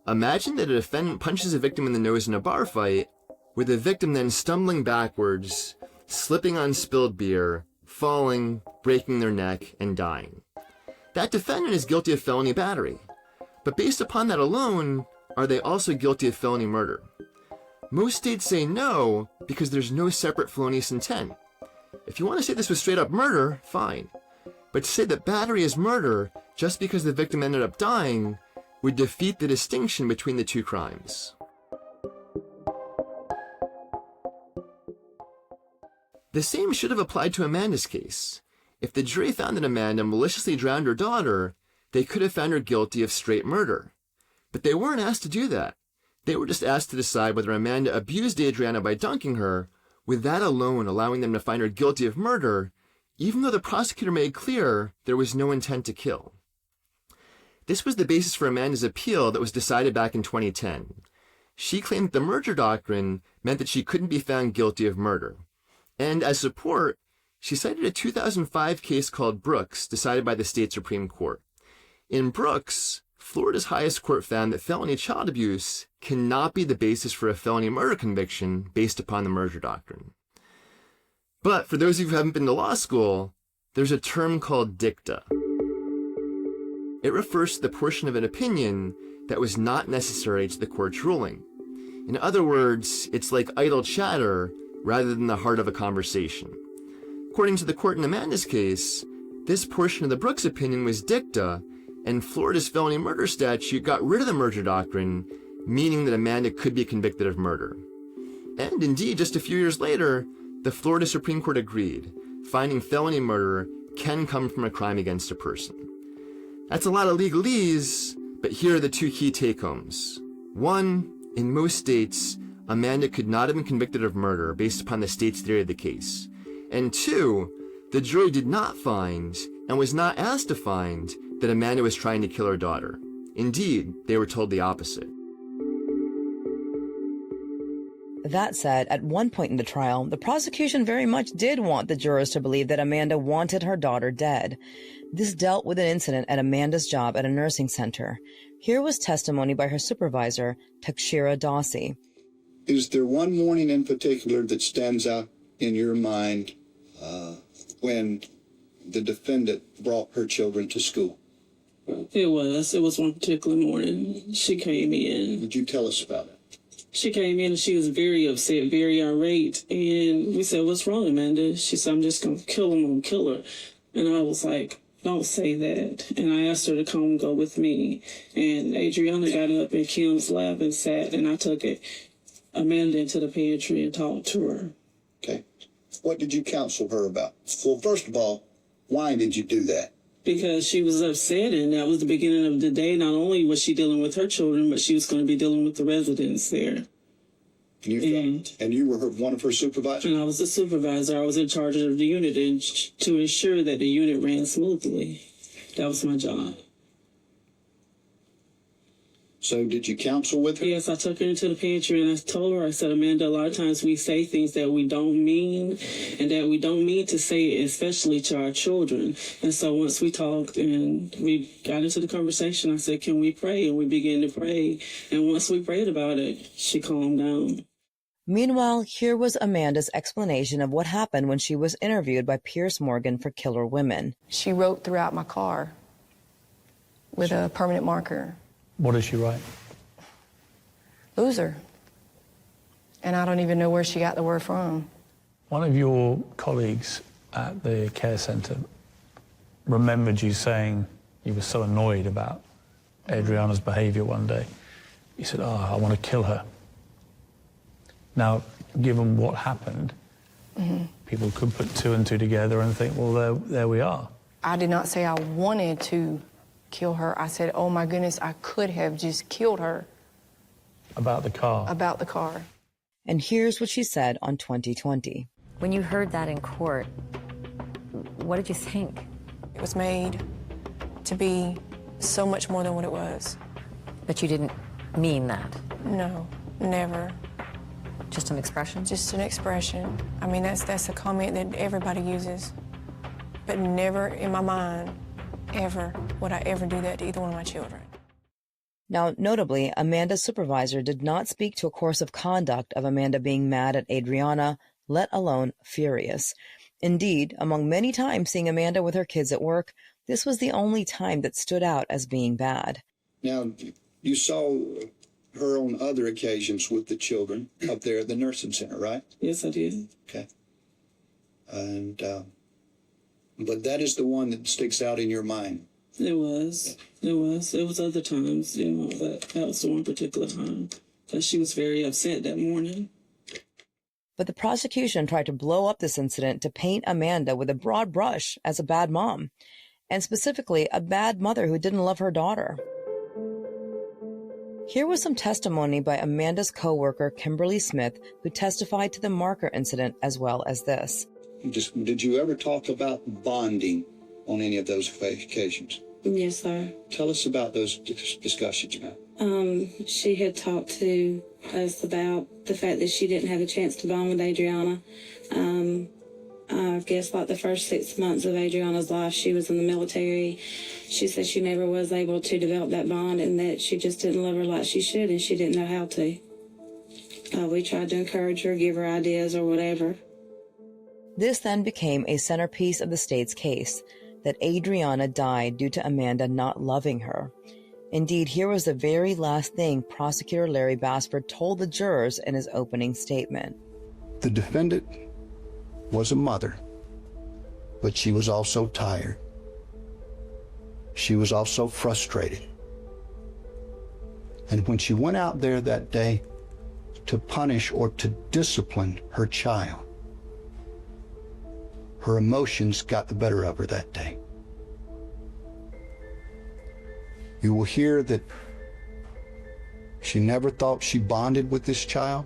imagine that a defendant punches a victim in the nose in a bar fight, with the victim then stumbling backwards, slipping on spilled beer, falling, breaking their neck, and dying. That defendant is guilty of felony battery. But based upon that alone, are they also guilty of felony murder? Most states say no, because there's no separate felonious intent. If you want to say this was straight up murder, fine. But to say that battery is murder just because the victim ended up dying would defeat the distinction between the two crimes. The same should have applied to Amanda's case. If the jury found that Amanda maliciously drowned her daughter, they could have found her guilty of straight murder. But they weren't asked to do that. They were just asked to decide whether Amanda abused Adriana by dunking her, with that alone allowing them to find her guilty of murder, even though the prosecutor made clear there was no intent to kill. This was the basis for Amanda's appeal that was decided back in 2010. She claimed the merger doctrine meant that she couldn't be found guilty of murder. And as support, she cited a 2005 case called Brooks, decided by the state Supreme Court. In Brooks, Florida's highest court found that felony child abuse cannot be the basis for a felony murder conviction based upon the merger doctrine. But for those of you who haven't been to law school, there's a term called dicta. It refers to the portion of an opinion that was not necessary to the court's ruling. In other words, it's like idle chatter rather than the heart of a conversation. According to the court in Amanda's case, this portion of the Brooks opinion was dicta, and Florida's felony murder statute got rid of the merger doctrine, meaning that Amanda could be convicted of murder. And indeed, just a few years later, the Florida Supreme Court agreed, finding felony murder can come from a crime against a person. That's a lot of legalese, but here are the two key take-homes. One, in most states, Amanda could not have been convicted of murder based upon the state's theory of the case. And two, the jury did not find, and was not asked to find, that Amanda was trying to kill her daughter. Indeed, they were told the opposite. That said, at one point in the trial, the prosecution very much did want the jurors to believe that Amanda wanted her daughter dead. This dealt with an incident at Amanda's job at a nursing center. Here was testimony by her supervisor, Takshira Dawsey. Is there one morning in particular that stands out in your mind when the defendant brought her children to school? It was one particular morning. She came in. Would you tell us about it? She came in and she was very upset, very irate. And we said, "What's wrong, Amanda?" She said, "I'm just going to kill him. I'm going to kill her." And I was like, "Don't say that." And I asked her to come and go with me. And Adriana got up in Kim's lap and sat, and I took Amanda into the pantry and talked to her. Okay. What did you counsel her about? Well, first of all, why did you do that? Because she was upset, and that was the beginning of the day. Not only was she dealing with her children, but she was going to be dealing with the residents there. And you were one of her supervisors? And I was the supervisor. I was in charge of the unit and to ensure that the unit ran smoothly. That was my job. So did you counsel with her? Yes, I took her into the pantry and I told her, I said, "Amanda, a lot of times we say things that we don't mean and that we don't mean to say, especially to our children." And so once we talked and we got into the conversation, I said, "Can we pray?" And we began to pray. And once we prayed about it, she calmed down. Meanwhile, here was Amanda's explanation of what happened when she was interviewed by Pierce Morgan for Killer Women. She wrote throughout my car with a permanent marker. What did she write? Loser. And I don't even know where she got the word from. One of your colleagues at the care centre remembered you saying you were so annoyed about Adriana's behaviour one day. You said, "Oh, I want to kill her." Now, given what happened, people could put two and two together and think, well, there we are. I did not say I wanted to kill her. I said, "Oh my goodness, I could have just killed her." About the car. About the car. And here's what she said on 2020. When you heard that in court, what did you think? It was made to be so much more than what it was. But you didn't mean that? No, never. Just an expression? Just an expression. I mean, that's a comment that everybody uses. But never in my mind, ever, would I ever do that to either one of my children. Now, notably, Amanda's supervisor did not speak to a course of conduct of Amanda being mad at Adriana, let alone furious. Indeed, among many times seeing Amanda with her kids at work, this was the only time that stood out as being bad. Now, you saw her on other occasions with the children up there at the nursing center, right? Yes, I did. Okay. And, but that is the one that sticks out in your mind. It was. It was other times, but that was the one particular time. Because she was very upset that morning. But the prosecution tried to blow up this incident to paint Amanda with a broad brush as a bad mom, and specifically a bad mother who didn't love her daughter. Here was some testimony by Amanda's co-worker, Kimberly Smith, who testified to the marker incident as well as this. Did you ever talk about bonding on any of those occasions? Yes, sir. Tell us about those discussions, ma'am. She had talked to us about the fact that she didn't have a chance to bond with Adriana. I guess like the first 6 months of Adriana's life, she was in the military. She said she never was able to develop that bond and that she just didn't love her like she should and she didn't know how to. We tried to encourage her, give her ideas or whatever. This then became a centerpiece of the state's case, that Adriana died due to Amanda not loving her. Indeed, here was the very last thing Prosecutor Larry Basford told the jurors in his opening statement. The defendant was a mother, but she was also tired. She was also frustrated. And when she went out there that day to punish or to discipline her child, her emotions got the better of her that day. You will hear that she never thought she bonded with this child.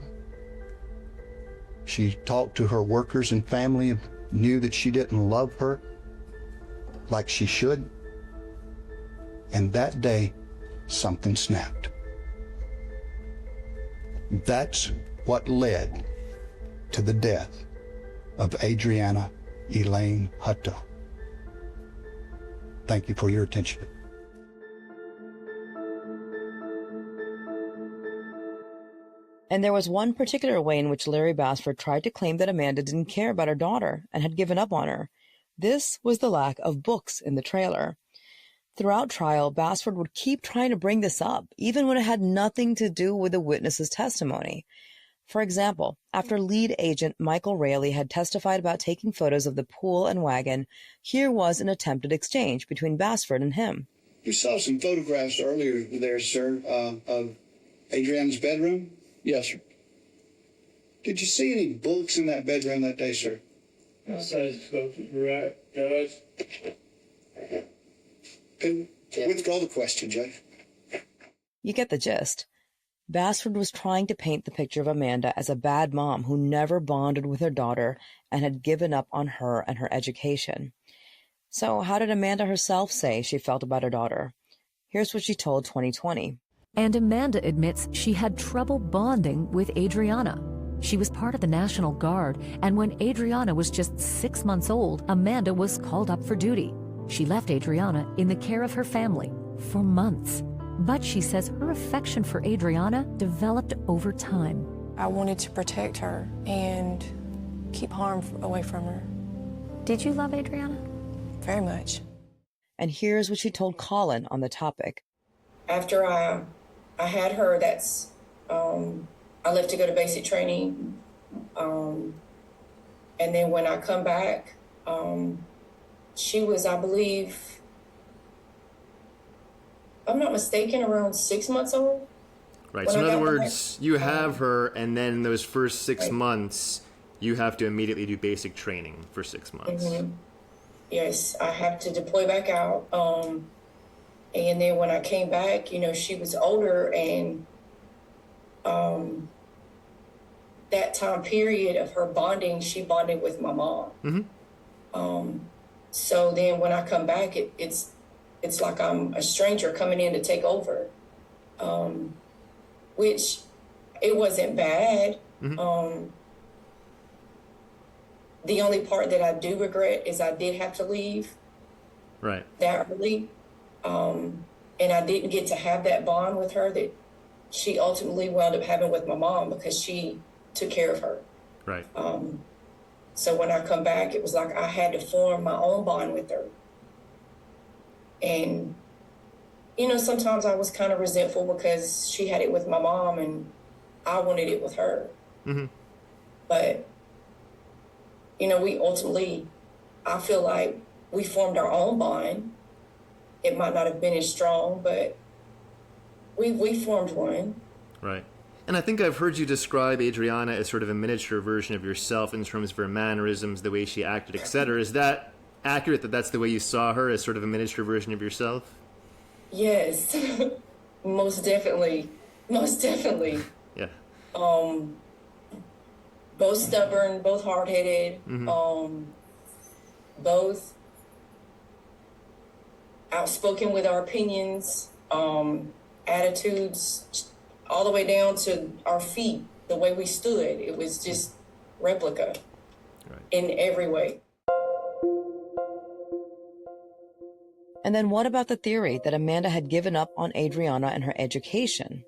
She talked to her workers and family and knew that she didn't love her like she should. And that day, something snapped. That's what led to the death of Adriana Elaine Hutto. Thank you for your attention. And there was one particular way in which Larry Basford tried to claim that Amanda didn't care about her daughter and had given up on her. This was the lack of books in the trailer. Throughout trial, Basford would keep trying to bring this up, even when it had nothing to do with the witness's testimony. For example, after lead agent Michael Raley had testified about taking photos of the pool and wagon, here was an attempted exchange between Basford and him. We saw some photographs earlier there, sir, of Adriana's bedroom. Yes, sir. Did you see any books in that bedroom that day, sir? Right, Judge. Withdraw the question, Judge. You get the gist. Basford was trying to paint the picture of Amanda as a bad mom who never bonded with her daughter and had given up on her and her education. So how did Amanda herself say she felt about her daughter? Here's what she told 2020. And Amanda admits she had trouble bonding with Adriana. She was part of the National Guard, and when Adriana was just 6 months old, Amanda was called up for duty. She left Adriana in the care of her family for months. But she says her affection for Adriana developed over time. I wanted to protect her and keep harm away from her. Did you love Adriana? Very much. And here's what she told Colin on the topic. After I had her, I left to go to basic training. And then when I come back, she was, I believe, if I'm not mistaken, around 6 months old. Right. So in other words, you have her, and then in those first 6 months, you have to immediately do basic training for 6 months. Mm-hmm. Yes, I have to deploy back out. And then when I came back, she was older, and that time period of her bonding, she bonded with my mom. Mm-hmm. So then when I come back, it's like I'm a stranger coming in to take over, which it wasn't bad. Mm-hmm. The only part that I do regret is I did have to leave right that early. And I didn't get to have that bond with her that she ultimately wound up having with my mom because she took care of her. Right. So when I come back, it was like I had to form my own bond with her. And, sometimes I was kind of resentful because she had it with my mom and I wanted it with her. Mm-hmm. But, we ultimately, I feel like we formed our own bond. It might not have been as strong, but we formed one. Right. And I think I've heard you describe Adriana as sort of a miniature version of yourself in terms of her mannerisms, the way she acted, etc. Is that accurate, that that's the way you saw her, as sort of a miniature version of yourself? Yes, most definitely. Most definitely. Yeah. both stubborn, both hard-headed, both outspoken with our opinions, attitudes, all the way down to our feet, the way we stood. It was just replica in every way. And then what about the theory that Amanda had given up on Adriana and her education?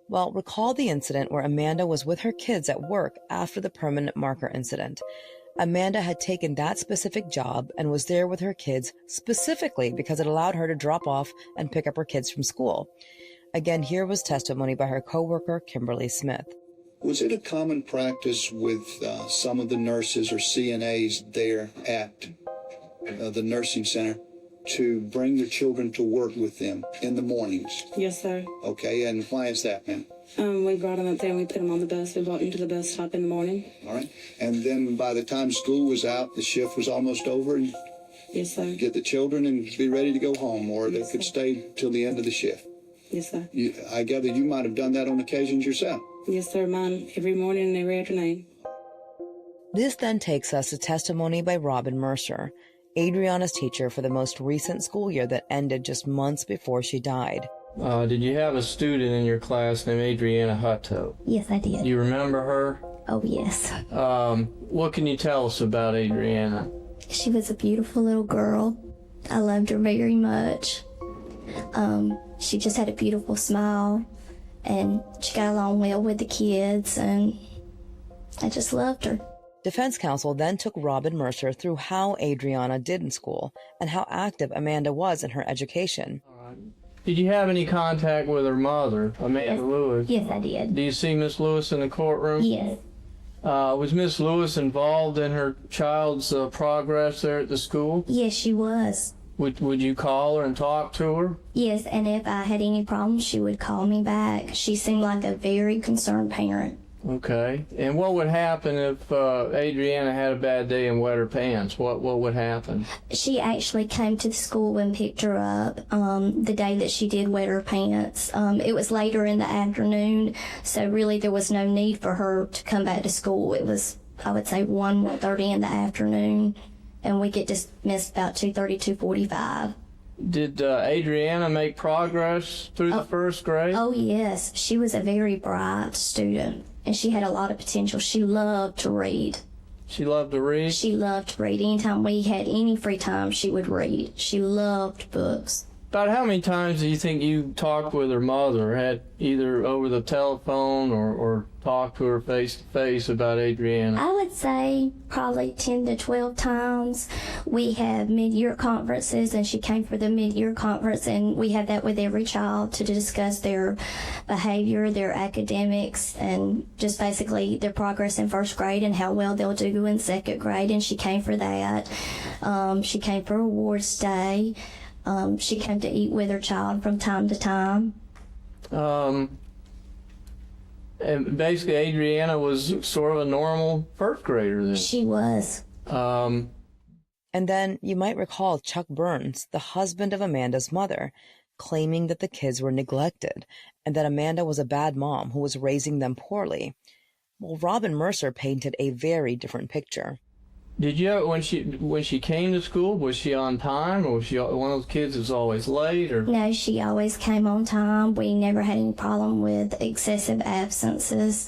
Well, recall the incident where Amanda was with her kids at work after the permanent marker incident. Amanda had taken that specific job and was there with her kids specifically because it allowed her to drop off and pick up her kids from school. Again, here was testimony by her coworker, Kimberly Smith. Was it a common practice with some of the nurses or CNAs there at the nursing center to bring their children to work with them in the mornings? Yes, sir. Okay, and why is that, ma'am? We brought them up there and we put them on the bus. We brought them to the bus stop in the morning. All right. And then by the time school was out, the shift was almost over, and yes, sir. Get the children and be ready to go home, or yes, they could sir. Stay till the end of the shift. Yes, sir. I gather you might have done that on occasions yourself. Yes, sir. Mine every morning and every afternoon. This then takes us to testimony by Robin Mercer, Adriana's teacher for the most recent school year that ended just months before she died. Did you have a student in your class named Adriana Hutto? Yes, I did. You remember her? Oh, yes. What can you tell us about Adriana? She was a beautiful little girl. I loved her very much. She just had a beautiful smile, and she got along well with the kids, and I just loved her. Defense counsel then took Robin Mercer through how Adriana did in school and how active Amanda was in her education. Did you have any contact with her mother, Amanda Lewis? Yes, I did. Do you see Miss Lewis in the courtroom? Yes. Was Miss Lewis involved in her child's progress there at the school? Yes, she was. Would you call her and talk to her? Yes, and if I had any problems, she would call me back. She seemed like a very concerned parent. Okay. And what would happen if Adriana had a bad day and wet her pants? What would happen? She actually came to the school and picked her up the day that she did wet her pants. It was later in the afternoon, so really there was no need for her to come back to school. It was, I would say, 1:30 in the afternoon, and we get dismissed about 2:30, 2:45. Did Adriana make progress through the first grade? Oh, yes. She was a very bright student, and she had a lot of potential. She loved to read. She loved to read? She loved to read. Anytime we had any free time, she would read. She loved books. About how many times do you think you talked with her mother, had either over the telephone or talked to her face to face about Adriana? I would say probably 10 to 12 times. We have mid-year conferences, and she came for the mid-year conference, and we have that with every child to discuss their behavior, their academics, and just basically their progress in first grade and how well they'll do in second grade, and she came for that. She came for awards day. She came to eat with her child from time to time. And basically Adriana was sort of a normal first grader then. She was. And then you might recall Chuck Burns, the husband of Amanda's mother, claiming that the kids were neglected and that Amanda was a bad mom who was raising them poorly. Well, Robin Mercer painted a very different picture. Did you when she came to school, was she on time, or was she one of those kids that's always late? Or no, she always came on time. We never had any problem with excessive absences.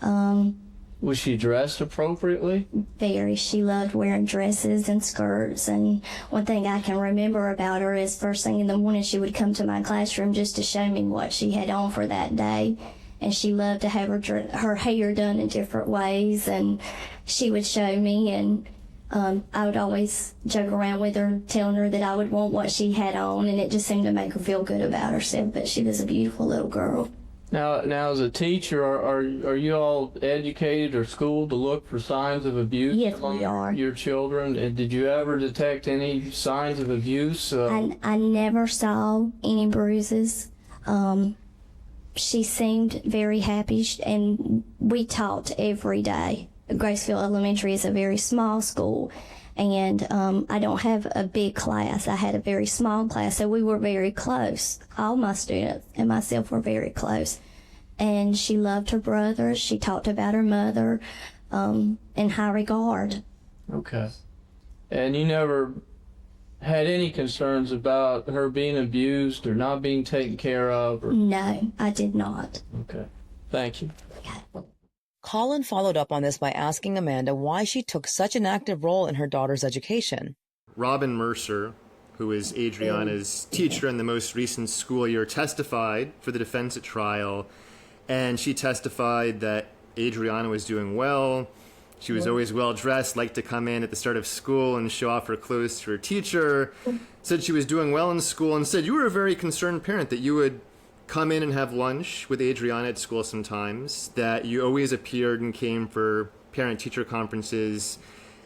Was she dressed appropriately? Very. She loved wearing dresses and skirts. And one thing I can remember about her is first thing in the morning she would come to my classroom just to show me what she had on for that day. And she loved to have her hair done in different ways, and she would show me, and I would always joke around with her, telling her that I would want what she had on, and it just seemed to make her feel good about herself. But she was a beautiful little girl. Now as a teacher, are you all educated or schooled to look for signs of abuse? Yes, we are. Your children, and did you ever detect any signs of abuse? I never saw any bruises. She seemed very happy, and we taught every day. Gracefield Elementary is a very small school, and I don't have a big class. I had a very small class, so we were very close. All my students and myself were very close. And she loved her brothers. She talked about her mother. in high regard. Okay. And you never had any concerns about her being abused or not being taken care of? Or... No, I did not. Okay. Thank you. Colin followed up on this by asking Amanda why she took such an active role in her daughter's education. Robin Mercer, who is Adriana's teacher in the most recent school year, testified for the defense at trial, and she testified that Adriana was doing well. She was always well-dressed, liked to come in at the start of school and show off her clothes to her teacher, said she was doing well in school, and said you were a very concerned parent, that you would come in and have lunch with Adriana at school sometimes, that you always appeared and came for parent-teacher conferences.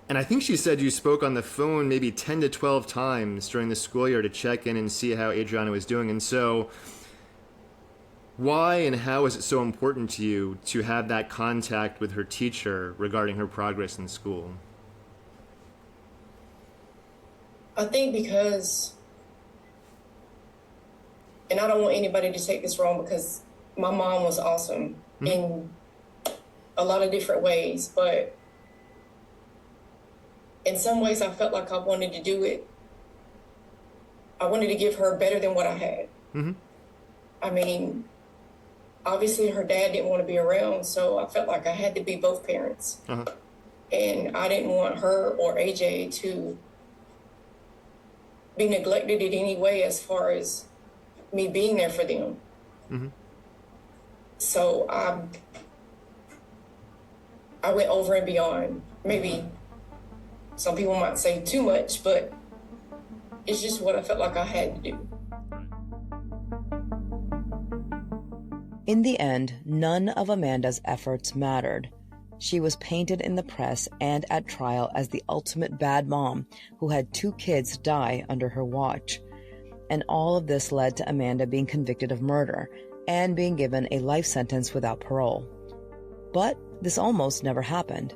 And I think she said you spoke on the phone maybe 10 to 12 times during the school year to check in and see how Adriana was doing. And so why and how is it so important to you to have that contact with her teacher regarding her progress in school? I think because, and I don't want anybody to take this wrong, because my mom was awesome in a lot of different ways, but in some ways I felt like I wanted to do it. I wanted to give her better than what I had. I mean, obviously her dad didn't want to be around, so I felt like I had to be both parents. And I didn't want her or AJ to be neglected in any way as far as me being there for them. So I went over and beyond. Maybe some people might say too much, but it's just what I felt like I had to do. In the end, none of Amanda's efforts mattered. She was painted in the press and at trial as the ultimate bad mom who had 2 kids die under her watch. And all of this led to Amanda being convicted of murder and being given a life sentence without parole. But this almost never happened.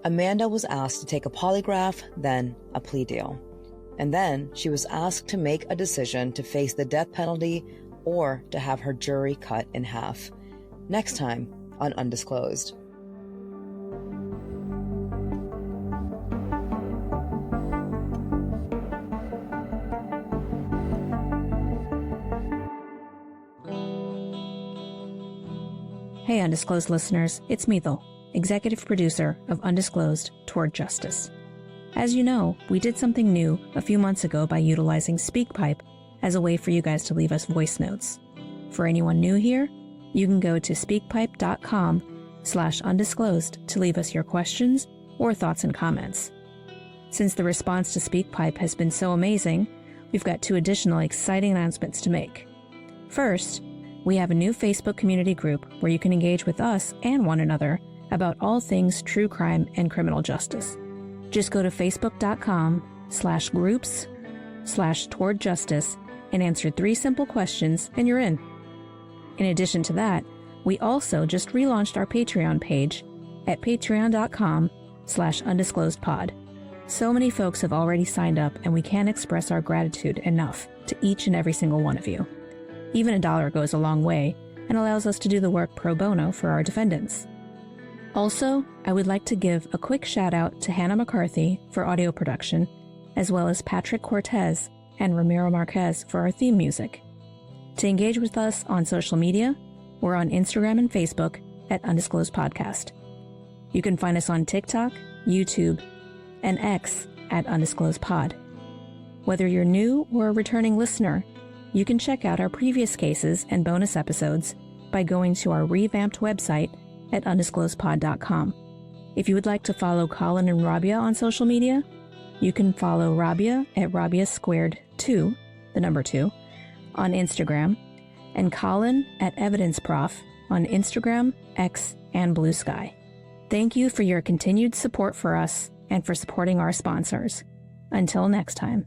Amanda was asked to take a polygraph, then a plea deal. And then she was asked to make a decision to face the death penalty or to have her jury cut in half. Next time on Undisclosed. Hey Undisclosed listeners, it's Mithil, executive producer of Undisclosed Toward Justice. As you know, we did something new a few months ago by utilizing SpeakPipe as a way for you guys to leave us voice notes. For anyone new here, you can go to speakpipe.com/undisclosed to leave us your questions or thoughts and comments. Since the response to SpeakPipe has been so amazing, we've got 2 additional exciting announcements to make. First, we have a new Facebook community group where you can engage with us and one another about all things true crime and criminal justice. Just go to facebook.com/groups/towardjustice and answer 3 simple questions and you're in. In addition to that, we also just relaunched our Patreon page at patreon.com/undisclosedpod. So many folks have already signed up and we can't express our gratitude enough to each and every single one of you. Even $1 goes a long way and allows us to do the work pro bono for our defendants. Also, I would like to give a quick shout out to Hannah McCarthy for audio production, as well as Patrick Cortez and Ramiro Marquez for our theme music. To engage with us on social media, we're on Instagram and Facebook at Undisclosed Podcast. You can find us on TikTok, YouTube, and X at Undisclosed Pod. Whether you're new or a returning listener, you can check out our previous cases and bonus episodes by going to our revamped website at undisclosedpod.com. If you would like to follow Colin and Rabia on social media, you can follow Rabia at Rabia2, the number 2, on Instagram, and Colin at EvidenceProf on Instagram, X, and Blue Sky. Thank you for your continued support for us and for supporting our sponsors. Until next time.